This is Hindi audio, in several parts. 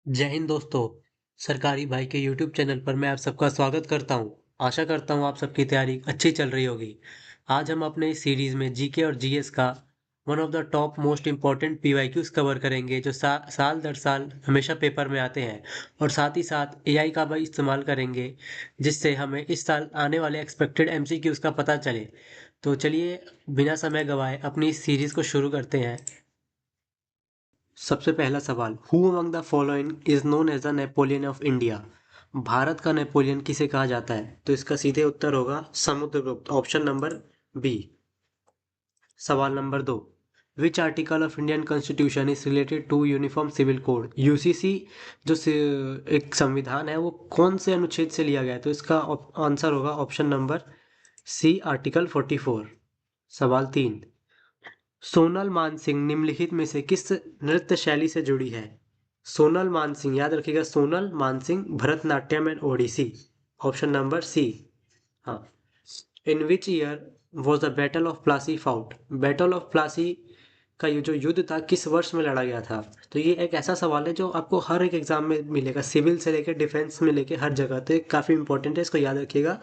जय हिंद दोस्तों। सरकारी भाई के यूट्यूब चैनल पर मैं आप सबका स्वागत करता हूं। आशा करता हूं आप सबकी तैयारी अच्छी चल रही होगी। आज हम अपने इस सीरीज में जीके और जीएस का one of the top most important PYQs cover करेंगे जो साल दर साल हमेशा पेपर में आते हैं। और साथ ही साथ एआई का भी इस्तेमाल करेंगे जिससे हमें इस साल आने वाले एक्सपेक्टेड एमसीक्यूज का पता चले। तो चलिए बिना समय गवाए अपनी इस सीरीज को शुरू करते हैं। सबसे पहला सवाल, who among the following is known as the Napoleon of India. Bharat का नेपोलियन किसे कहा जाता है? तो इसका सीधे उत्तर होगा समुद्रगुप्त, ऑप्शन नंबर बी। सवाल नंबर दो, which article of Indian constitution is related to uniform civil code. UCC जो एक संविधान है वो कौन से अनुच्छेद से लिया गया है? तो इसका आंसर होगा ऑप्शन नंबर सी, आर्टिकल 44। सवाल तीन, सोनल मानसिंह निम्नलिखित में से किस नृत्य शैली से जुड़ी है? सोनल मानसिंह, याद रखिएगा, Sonal Mansingh Bharatanatyam and Odissi, option number C. हाँ। In which year was the battle of Plassey fought. Battle of Plassey का ये जो युद्ध था किस वर्ष में लड़ा गया था? तो ये एक ऐसा सवाल है जो आपको हर एक एग्जाम में मिलेगा, सिविल से लेकर डिफेंस में लेकर हर जगह। तो काफ़ी इंपॉर्टेंट है, इसको याद रखिएगा।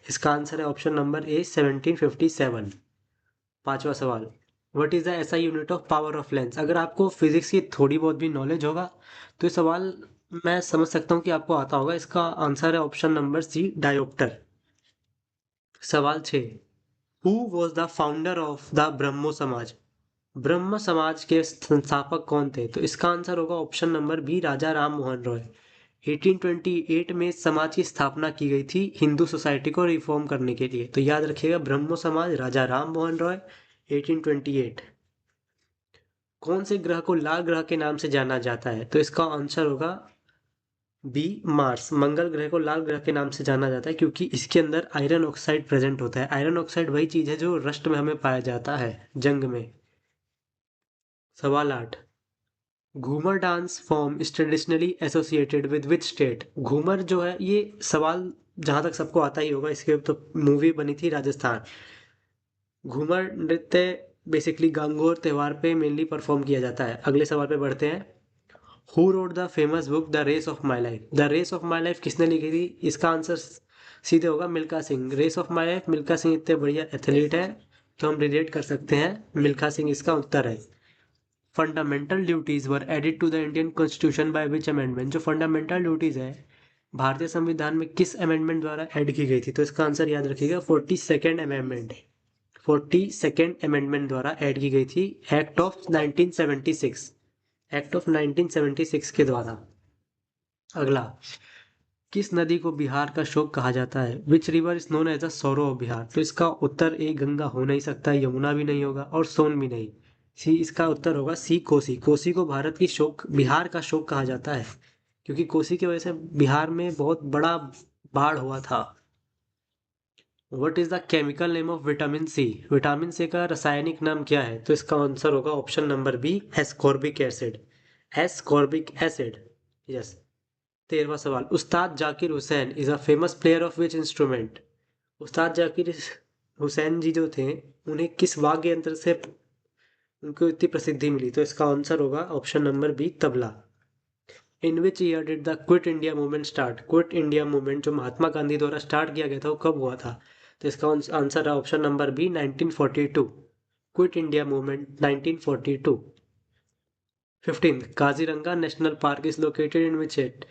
इसका आंसर है ऑप्शन नंबर ए, 1757। पांचवा सवाल, what is the SI unit of power of lens. अगर आपको फिजिक्स की थोड़ी बहुत भी नॉलेज होगा तो ये सवाल मैं समझ सकता हूँ कि आपको आता होगा। इसका आंसर है ऑप्शन नंबर सी, डायोप्टर। सवाल 6, who was the founder of the Brahmo Samaj. Brahmo समाज के संस्थापक कौन थे? तो इसका आंसर होगा ऑप्शन नंबर बी, राजा राम मोहन रॉय। 1828 में इस समाज की स्थापना की गई थी हिंदू सोसाइटी को रिफॉर्म करने के लिए। तो याद रखिएगा, ब्रह्मो समाज, राजा राम मोहन रॉय, 1828। कौन से ग्रह को लाल ग्रह के नाम से जाना जाता है? तो इसका आंसर होगा बी, मार्स। मंगल ग्रह को लाल ग्रह के नाम से जाना जाता है क्योंकि इसके अंदर आयरन ऑक्साइड प्रेजेंट होता है। आयरन ऑक्साइड वही चीज है जो रस्ट में हमें पाया जाता है, जंग में। सवाल 8, Ghoomar dance form is traditionally associated with which state. Ghoomar जो है, ये सवाल जहां तक सबको आता ही होगा, इसके तो मूवी बनी थी राजस्थान। घूमर नृत्य बेसिकली गंगोर त्योहार पे मेनली परफॉर्म किया जाता है। अगले सवाल पे बढ़ते हैं। Who wrote the famous book the race of my life. The race of my life किसने लिखी थी? इसका आंसर सीधे होगा Milkha Singh. Race of my life, Milkha Singh इतने बढ़िया एथलीट है तो हम रिलेट कर सकते हैं, मिल्खा सिंह इसका उत्तर है। Fundamental duties were added to the Indian constitution by which amendment. जो फंडामेंटल ड्यूटीज है भारतीय संविधान में किस अमेंडमेंट द्वारा ऐड की गई थी? तो इसका आंसर याद रखिएगा, 42nd अमेंडमेंट। 42nd अमेंडमेंट द्वारा ऐड की गई थी, एक्ट ऑफ 1976। एक्ट ऑफ 1976 के द्वारा। अगला, किस नदी को बिहार का शोक कहा जाता है? Which river is known as the sorrow of Bihar. तो इसका उत्तर ए, गंगा हो नहीं सकता, यमुना भी नहीं होगा और सोन भी नहीं। सी, इसका उत्तर होगा सी, कोसी। कोसी को भारत की शोक, बिहार का शोक कहा जाता है क्योंकि कोसी की वजह से बिहार में बहुत बड़ा बाढ़ हुआ था। What is the chemical name of vitamin C. Vitamin C का रासायनिक नाम क्या है? तो इसका आंसर होगा option number B, ascorbic acid. Ascorbic acid, yes. 13वां सवाल, Ustad Zakir Hussain is a famous player of which instrument. Ustad Zakir Hussain जी जो थे, उन्हें किस वाद्य यंत्र से उनको इतनी प्रसिद्धि मिली? तो इसका आंसर होगा option number B, tabla. In which year did the quit India movement start. Quit India movement जो महात्मा गांधी द्वारा स्टार्ट किया गया था वो कब हुआ था? तो इसका आंसर है option number B, 1942। Quit India movement 1942। 15, Kaziranga national park is located in which state.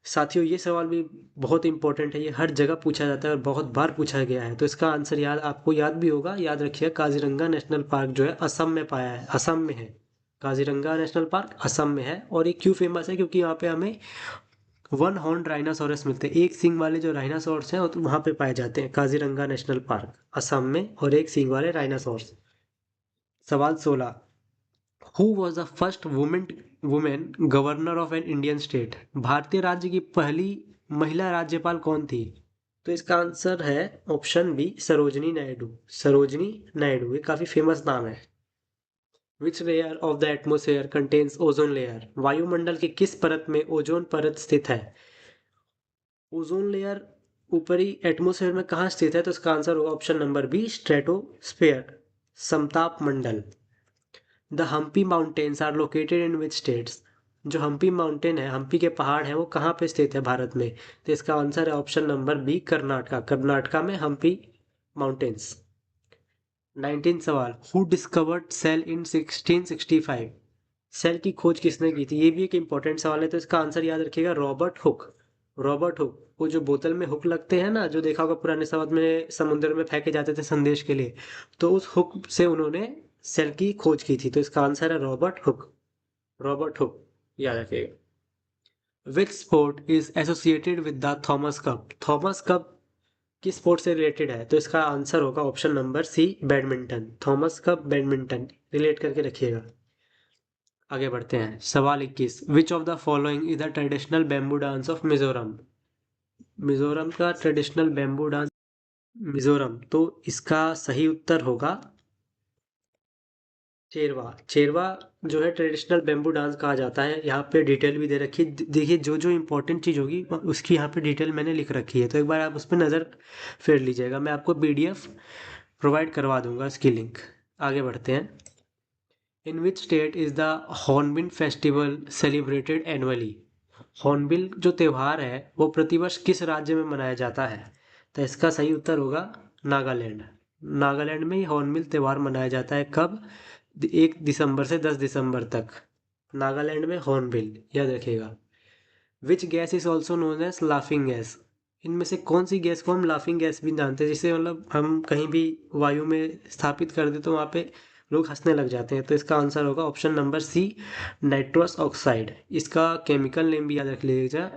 साथियों, ये सवाल भी बहुत इंपॉर्टेंट है, ये हर जगह पूछा जाता है और बहुत बार पूछा गया है। तो इसका आंसर याद, आपको याद भी होगा, याद रखिए, काजीरंगा नेशनल पार्क जो है असम में पाया है, असम में है। काजीरंगा नेशनल पार्क असम में है। और ये क्यों फेमस है? क्योंकि यहाँ पे हमें वन हॉर्न राइनासोरस मिलते हैं। एक सींग वाले जो राइनासोरस हैं वो तो वहाँ पे पाए जाते हैं, काजीरंगा नेशनल पार्क असम में, और एक सींग वाले राइनासोरस। सवाल 16, who was the first women governor of an Indian state. भारतीय राज्य की पहली महिला राज्यपाल कौन थी? तो इसका आंसर है ऑप्शन बी, सरोजनी नायडू। सरोजनी नायडू, ये काफी फेमस नाम है। Which layer of the atmosphere contains ozone layer. वायुमंडल की किस परत में ओजोन परत स्थित है? ओजोन लेयर ऊपरी एटमोसफेयर में कहाँ स्थित है? तो इसका आंसर होगा ऑप्शन नंबर बी, स्ट्रेटोस्फेयर, समताप मंडल। The Hampi mountains are located in which states. जो हम्पी माउंटेन है, हम्पी के पहाड़ हैं, वो कहाँ पे स्थित है भारत में? तो इसका आंसर है option number B, Karnataka. Karnataka में हम्पी माउंटेन्स। 19 सवाल, who discovered cell in 1665? Cell की खोज किसने की थी? ये भी एक इंपॉर्टेंट सवाल है, तो इसका आंसर याद रखिएगा, रॉबर्ट हुक। रॉबर्ट हुक, वो जो बोतल में हुक लगते हैं ना, जो देखा होगा पुराने समय में समुद्र में फेंके जाते थे संदेश के लिए, तो उस हुक से उन्होंने सेल की खोज की थी। तो इसका आंसर है रॉबर्ट हुक। रॉबर्ट हुक, याद रखिएगा। Which sport is associated with the Thomas Cup? Thomas Cup किस स्पोर्ट से रिलेटेड है? तो इसका आंसर होगा option number C, badminton. Thomas Cup badminton relate करके रखिएगा। आगे बढ़ते हैं। सवाल 21, which of the following is the traditional bamboo dance of Mizoram? Mizoram का ट्रेडिशनल बैम्बू डांस, मिजोरम, तो इसका सही उत्तर होगा चेरवा। चेरवा जो है ट्रेडिशनल बैम्बू डांस कहा जाता है। यहाँ पे डिटेल भी दे रखी है, देखिए जो जो इंपॉर्टेंट चीज़ होगी उसकी यहाँ पे डिटेल मैंने लिख रखी है, तो एक बार आप उस पर नज़र फेर लीजिएगा। मैं आपको पीडीएफ प्रोवाइड करवा दूंगा इसकी लिंक। आगे बढ़ते हैं। In which state is the hornbill festival celebrated annually? Hornbill जो त्यौहार है वो प्रतिवर्ष किस राज्य में मनाया जाता है? तो इसका सही उत्तर होगा नागालैंड। नागालैंड में ही हॉर्नबिल त्यौहार मनाया जाता है। कब? 1 दिसंबर से 10 दिसंबर तक। नागालैंड में हॉर्नबिल, याद रखिएगा। Which gas is also known as laughing gas? इनमें से कौन सी गैस को हम लाफिंग गैस भी जानते हैं, जिसे मतलब हम कहीं भी वायु में स्थापित कर दे तो वहाँ पे लोग हंसने लग जाते हैं? तो इसका आंसर होगा option number C, nitrous oxide. इसका केमिकल नेम भी याद रख लीजिएगा,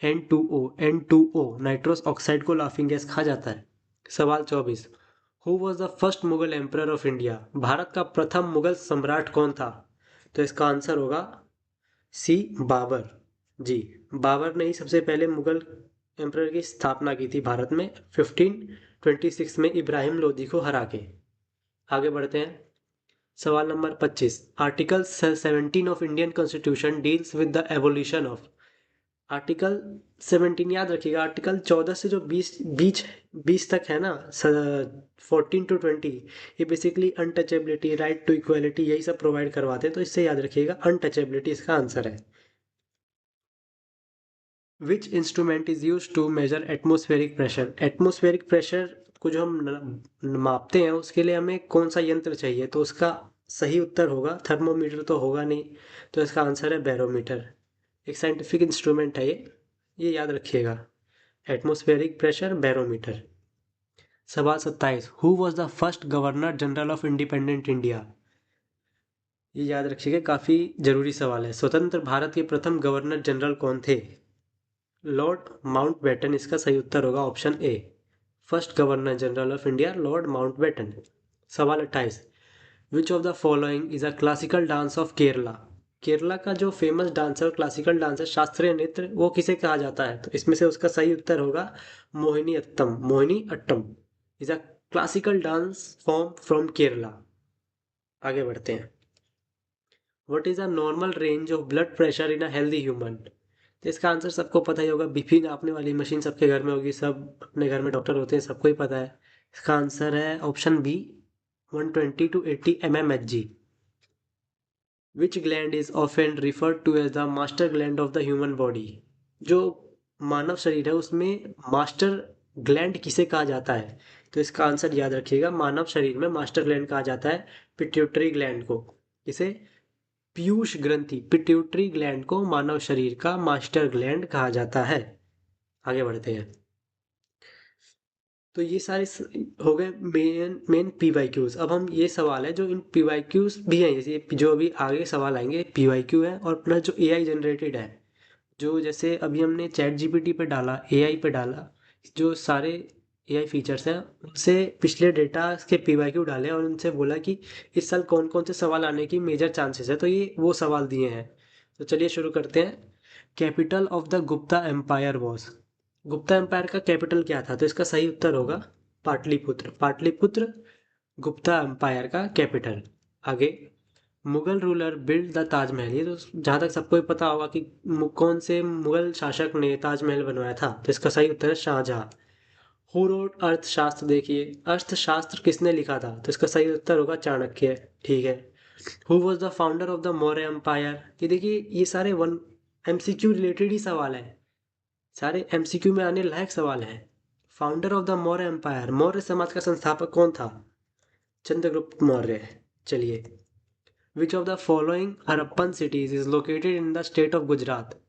N2O। N2O नाइट्रस ऑक्साइड को लाफिंग गैस कहा जाता है। सवाल 24, who was the first Mughal emperor of India? Bharat का प्रथम मुगल सम्राट कौन था? तो इसका आंसर होगा सी, बाबर। जी, बाबर ने ही सबसे पहले मुगल एम्परर की स्थापना की थी भारत में 1526 में, इब्राहिम लोदी को हरा के। आगे बढ़ते हैं। सवाल number 25, article 17 of Indian constitution deals with the evolution of? Article 17 याद रखिएगा, आर्टिकल 14 से जो 20 तक है ना, 14 to 20, ये basically untouchability, right to equality, यही सब प्रोवाइड करवाते हैं, तो इससे याद रखिएगा अनटचेबिलिटी इसका आंसर है। Which instrument is use to measure atmospheric pressure? Atmospheric pressure को जो हम मापते हैं उसके लिए हमें कौन सा यंत्र चाहिए? तो उसका सही उत्तर होगा, थर्मोमीटर तो होगा नहीं, तो इसका आंसर है बैरोमीटर। एक साइंटिफिक इंस्ट्रूमेंट है ये याद रखिएगा। Atmospheric pressure barometer. सवाल 27, who was the first governor general of independent India? ये याद रखिएगा, काफ़ी जरूरी सवाल है। स्वतंत्र भारत के प्रथम गवर्नर जनरल कौन थे? लॉर्ड माउंटबेटन इसका सही उत्तर होगा, option A. First governor general of India Lord Mountbatten. सवाल 28, विच of the following is a classical dance of Kerala? Kerala का जो फेमस डांस है और क्लासिकल डांस है, शास्त्रीय नृत्य, वो किसे कहा जाता है? तो इसमें से उसका सही उत्तर होगा Mohini Attam. Mohini Attam is a classical dance form from Kerala. आगे बढ़ते हैं। What is a normal range of blood pressure in a healthy human? तो इसका आंसर सबको पता ही होगा, बीपी नापने वाली मशीन सबके घर में होगी, सब अपने घर में डॉक्टर होते हैं, सबको ही पता है। इसका आंसर है option B, 120 to 80 mmHg। Which gland is often referred to as the master gland of the human body? जो मानव शरीर है उसमें मास्टर ग्लैंड किसे कहा जाता है? तो इसका आंसर याद रखिएगा, मानव शरीर में मास्टर ग्लैंड कहा जाता है पिट्यूटरी ग्लैंड को। इसे पीयूष ग्रंथि, पिट्यूटरी ग्लैंड को मानव शरीर का मास्टर ग्लैंड कहा जाता है। आगे बढ़ते हैं। तो ये सारे हो गए मेन मेन पीवाईक्यूज। अब हम ये सवाल है जो इन पीवाईक्यूज भी हैं, जैसे जो अभी आगे सवाल आएंगे पीवाईक्यू है, और प्लस जो एआई जनरेटेड है, जो जैसे अभी हमने चैट जीपीटी पे डाला, एआई पे डाला, जो सारे एआई फीचर्स हैं उनसे पिछले डेटा के पीवाईक्यू डाले और उनसे बोला कि इस साल कौन कौन से सवाल आने की मेजर चांसेस है, तो ये वो सवाल दिए हैं। तो चलिए शुरू करते हैं। Capital of the Gupta empire was? Gupta empire का कैपिटल क्या था? तो इसका सही उत्तर होगा पाटलिपुत्र। पाटलिपुत्र गुप्ता एम्पायर का कैपिटल। आगे, Mughal ruler build the Taj Mahal, ये तो जहाँ तक सबको ही पता होगा कि कौन से मुगल शासक ने ताजमहल बनवाया था? तो इसका सही उत्तर है शाहजहाँ। हु रोट अर्थशास्त्र? देखिए, अर्थशास्त्र किसने लिखा था? तो इसका सही उत्तर होगा चाणक्य। ठीक है। Who was the founder of the Maurya empire. ये देखिए ये सारे वन एमसीक्यू रिलेटेड ही सवाल हैं, सारे एमसीक्यू में आने लायक सवाल हैं। Founder of the Maurya empire, Maurya समाज का संस्थापक कौन था? चंद्रगुप्त मौर्य। चलिए, which of the following Harappan cities is located in the state of Gujarat.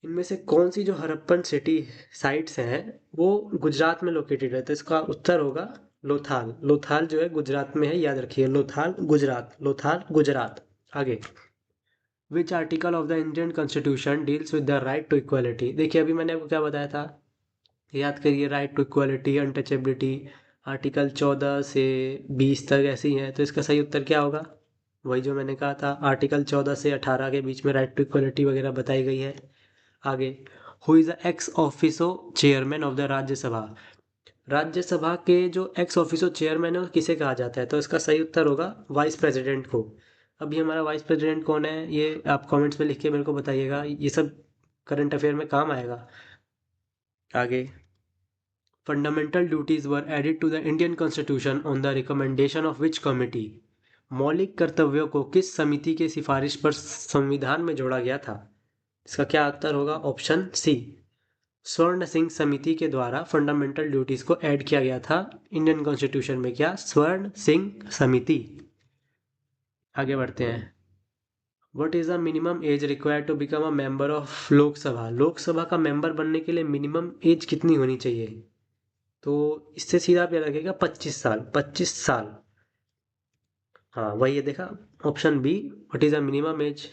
इनमें से कौन सी जो हड़प्पन सिटी साइट्स हैं वो गुजरात में लोकेटेड है? तो इसका उत्तर होगा लोथाल। लोथाल जो है गुजरात में है, याद रखिए, लोथाल गुजरात, लोथाल गुजरात। आगे, which article of the Indian constitution deals with the right to equality. देखिए अभी मैंने आपको क्या बताया था, याद करिए, right to equality, untouchability, article 14 से 20 तक ऐसी हैं। तो इसका सही उत्तर क्या होगा? वही जो मैंने कहा था, आर्टिकल 14 से 18 के बीच में राइट टू इक्वालिटी वगैरह बताई गई है। आगे, who is the x officio chairman of the Rajya Sabha. Rajya Sabha के जो एक्स ऑफिसो चेयरमैन है वो किसे कहा जाता है? तो इसका सही उत्तर होगा वाइस प्रेसिडेंट को। अभी हमारा वाइस प्रेसिडेंट कौन है ये आप कमेंट्स में लिख के मेरे को बताइएगा, ये सब करंट अफेयर में काम आएगा। आगे, fundamental duties were added to the Indian constitution on the recommendation of which committee. मौलिक कर्तव्यों को किस समिति के सिफारिश पर संविधान में जोड़ा गया था? इसका क्या उत्तर होगा? ऑप्शन सी, स्वर्ण सिंह समिति के द्वारा फंडामेंटल ड्यूटीज को ऐड किया गया था इंडियन कॉन्स्टिट्यूशन में। क्या? स्वर्ण सिंह समिति। आगे बढ़ते हैं, what is the minimum age required to become a member of Lok Sabha. Lok Sabha का मेंबर बनने के लिए मिनिमम एज कितनी होनी चाहिए? तो इससे सीधा आप याद रखिएगा 25 साल, 25 साल। हाँ वही है, देखा, option B, what is the minimum age.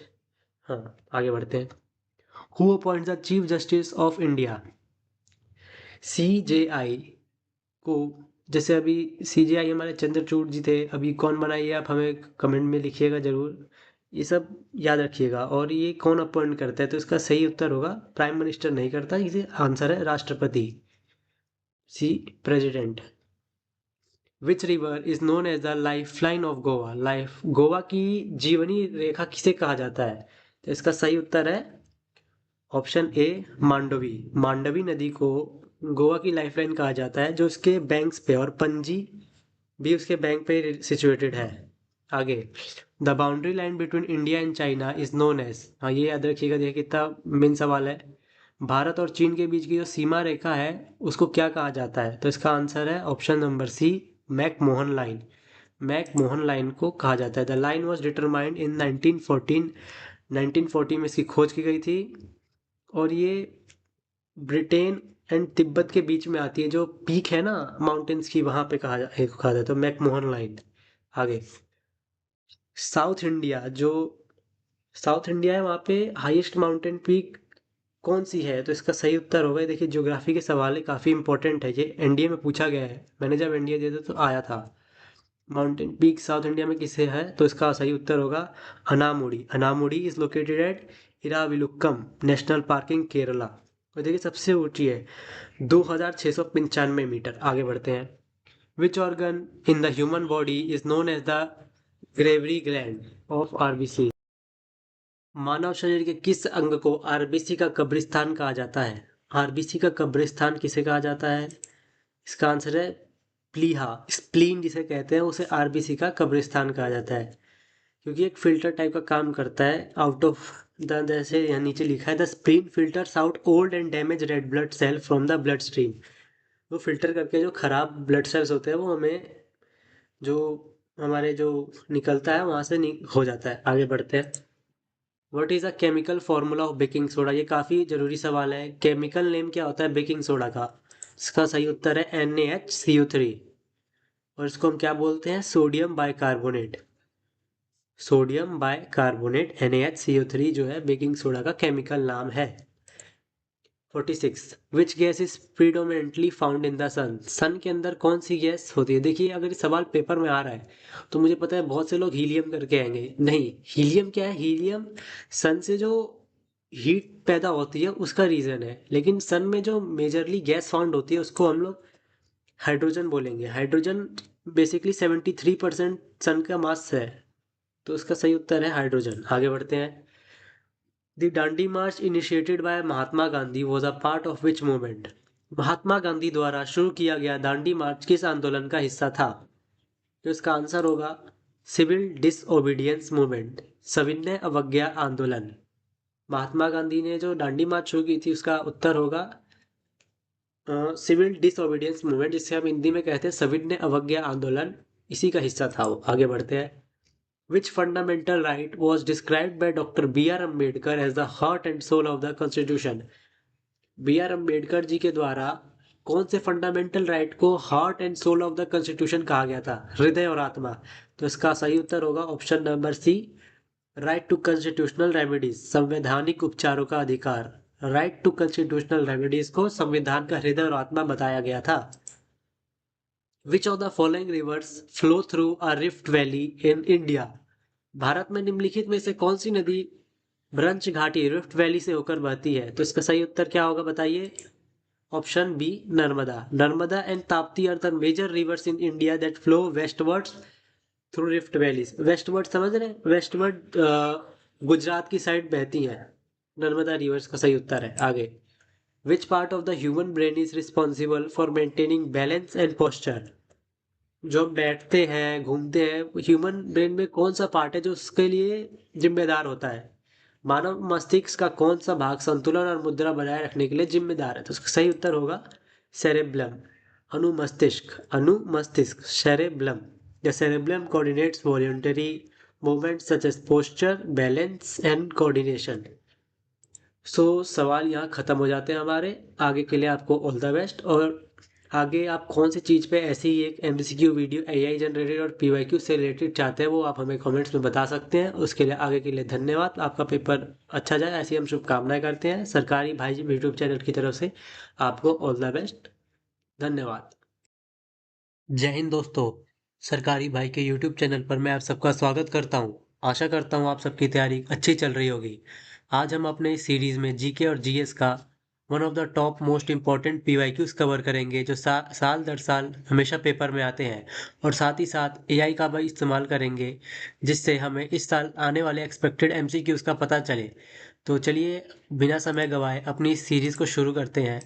हाँ आगे बढ़ते हैं, who appoints the chief justice of India. CJI को, जैसे अभी सीजेआई हमारे चंद्रचूड़ जी थे, अभी कौन बनाइए आप हमें कमेंट में लिखिएगा ज़रूर, ये सब याद रखिएगा। और ये कौन अपॉइंट करता है? तो इसका सही उत्तर होगा प्राइम मिनिस्टर नहीं करता, इसे आंसर है राष्ट्रपति, C, president. Which river is known as the life line of Goa. Life, Goa की जीवनी रेखा किसे कहा जाता है? तो इसका सही उत्तर है ऑप्शन ए, मांडवी। मांडवी नदी को गोवा की लाइफलाइन कहा जाता है, जो उसके बैंक्स पे, और पणजी भी उसके बैंक पे सिचुएटेड है। आगे, the boundary line between India and China is known as. हाँ ये याद रखिएगा, देखिए कितना मेन सवाल है। भारत और चीन के बीच की जो सीमा रेखा है उसको क्या कहा जाता है? तो इसका आंसर है option number C, McMahon line. McMahon line को कहा जाता है। The line was determined in 1914, 1940 में इसकी खोज की गई थी। और ये ब्रिटेन एंड तिब्बत के बीच में आती है, जो पीक है ना माउंटेन्स की, वहां पे कहा जाता है, तो मैकमोहन लाइन। आगे, साउथ इंडिया जो साउथ इंडिया है वहाँ पे हाईएस्ट माउंटेन पीक कौन सी है? तो इसका सही उत्तर होगा, देखिए ज्योग्राफी के सवाल है, काफ़ी इंपॉर्टेंट है, ये एनडीए में पूछा गया है, मैंने जब एनडीए दिया था तो आया था। माउंटेन पीक साउथ इंडिया में किसे है? तो इसका सही उत्तर होगा Anamudi. Anamudi is located at Eravikulam national park in Kerala. और देखिए सबसे ऊंची है 2695 मीटर। आगे बढ़ते हैं, which organ in the human body is known as the graveyard gland of RBC. मानव शरीर के किस अंग को आरबीसी का कब्रिस्तान कहा जाता है? आरबीसी का कब्रिस्तान किसे कहा जाता है? इसका आंसर है प्लीहा, स्प्लीन जिसे कहते हैं, उसे आरबीसी का कब्रिस्तान कहा जाता है, क्योंकि एक फिल्टर टाइप का काम करता है आउट ऑफ द, जैसे यहाँ नीचे लिखा है, the spleen filters out old and damage red blood cell from the blood stream. वो फिल्टर करके जो खराब ब्लड सेल्स होते हैं वो हमें, जो हमारे जो निकलता है वहाँ से हो जाता है। आगे बढ़ते हैं, what is a chemical formula of baking soda. ये काफ़ी ज़रूरी सवाल है, केमिकल नेम क्या होता है बेकिंग सोडा का? इसका सही उत्तर है NaHCO3। और इसको हम क्या बोलते हैं? Sodium bicarbonate. Sodium bicarbonate NaHCO3 जो है बेकिंग सोडा का केमिकल नाम है। 46, which gas is predominantly found in the sun. Sun के अंदर कौन सी गैस होती है? देखिए अगर ये सवाल पेपर में आ रहा है तो मुझे पता है बहुत से लोग हीलियम करके आएंगे, नहीं, हीलियम क्या है? हीलियम सन से जो हीट पैदा होती है उसका रीज़न है, लेकिन सन में जो मेजरली गैस फाउंड होती है उसको हम लोग हाइड्रोजन बोलेंगे। हाइड्रोजन बेसिकली 73% सन का मास है, तो उसका सही उत्तर है हाइड्रोजन। आगे बढ़ते हैं, the Dandi march initiated by Mahatma Gandhi was a part of which movement. Mahatma Gandhi द्वारा शुरू किया गया दांडी मार्च किस आंदोलन का हिस्सा था? तो इसका आंसर होगा सिविल डिसओबीडियंस मूवमेंट, सविनय अवज्ञा आंदोलन। महात्मा गांधी ने जो दांडी मार्च शुरू की थी उसका उत्तर होगा सिविल डिसओबीडियंस मूवमेंट, जिसे हम हिंदी में कहते हैं सविनय अवज्ञा आंदोलन। इसी का हिस्सा था वो। आगे बढ़ते हैं। Which fundamental right was described by Dr. B.R. Ambedkar as the heart and soul of the Constitution? B R Ambedkar ji के द्वारा कौन से फंडामेंटल राइट को heart and soul of the constitution कहा गया था, हृदय और आत्मा? तो इसका सही उत्तर होगा option number C, right to constitutional remedies, संवैधानिक उपचारों का अधिकार। राइट टू कॉन्स्टिट्यूशनल रेमेडीज को संविधान का हृदय और आत्मा बताया गया था। विच of the following rivers flow through a rift valley in India? Bharat में निम्नलिखित में से कौन सी नदी ब्रंच घाटी रिफ्ट वैली से होकर बहती है? तो इसका सही उत्तर क्या होगा बताइए। Option B, Narmada. Narmada and Tapti are the major rivers in India that flow westwards through rift valleys. Westward समझ रहे हैं? वेस्टवर्ड गुजरात की साइड बहती हैं नर्मदा रिवर्स का सही उत्तर है। आगे। Which part of the human brain is responsible for maintaining balance and posture? जो हम बैठते हैं घूमते हैं, ह्यूमन ब्रेन में कौन सा पार्ट है जो उसके लिए जिम्मेदार होता है? मानव मस्तिष्क का कौन सा भाग संतुलन और मुद्रा बनाए रखने के लिए जिम्मेदार है? तो उसका सही उत्तर होगा सेरेब्लम, अनुमस्तिष्क। अनुमस्तिष्क, cerebellum. The cerebellum coordinates voluntary movement such as posture, balance and coordination. So सवाल यहाँ ख़त्म हो जाते हैं हमारे। आगे के लिए आपको ऑल द बेस्ट। और आगे आप कौन सी चीज़ पे ऐसी ही एक एमसीक्यू वीडियो एआई जनरेटेड और पीवाईक्यू से रिलेटेड चाहते हैं वो आप हमें कमेंट्स में बता सकते हैं। उसके लिए आगे के लिए धन्यवाद। आपका पेपर अच्छा जाए ऐसी हम शुभकामनाएं करते हैं सरकारी भाई जी यूट्यूब चैनल की तरफ से। आपको ऑल द बेस्ट। धन्यवाद। जय हिंद दोस्तों। सरकारी भाई के यूट्यूब चैनल पर मैं आप सबका स्वागत करता हूं। आशा करता हूं आप सबकी तैयारी अच्छी चल रही होगी। आज हम अपने इस सीरीज में जीके और जीएस का one of the top most important PYQs cover करेंगे जो साल दर साल हमेशा पेपर में आते हैं। और साथ ही साथ एआई का भी इस्तेमाल करेंगे जिससे हमें इस साल आने वाले एक्सपेक्टेड एमसीक्यूज का पता चले। तो चलिए बिना समय गवाए अपनी इस सीरीज को शुरू करते हैं।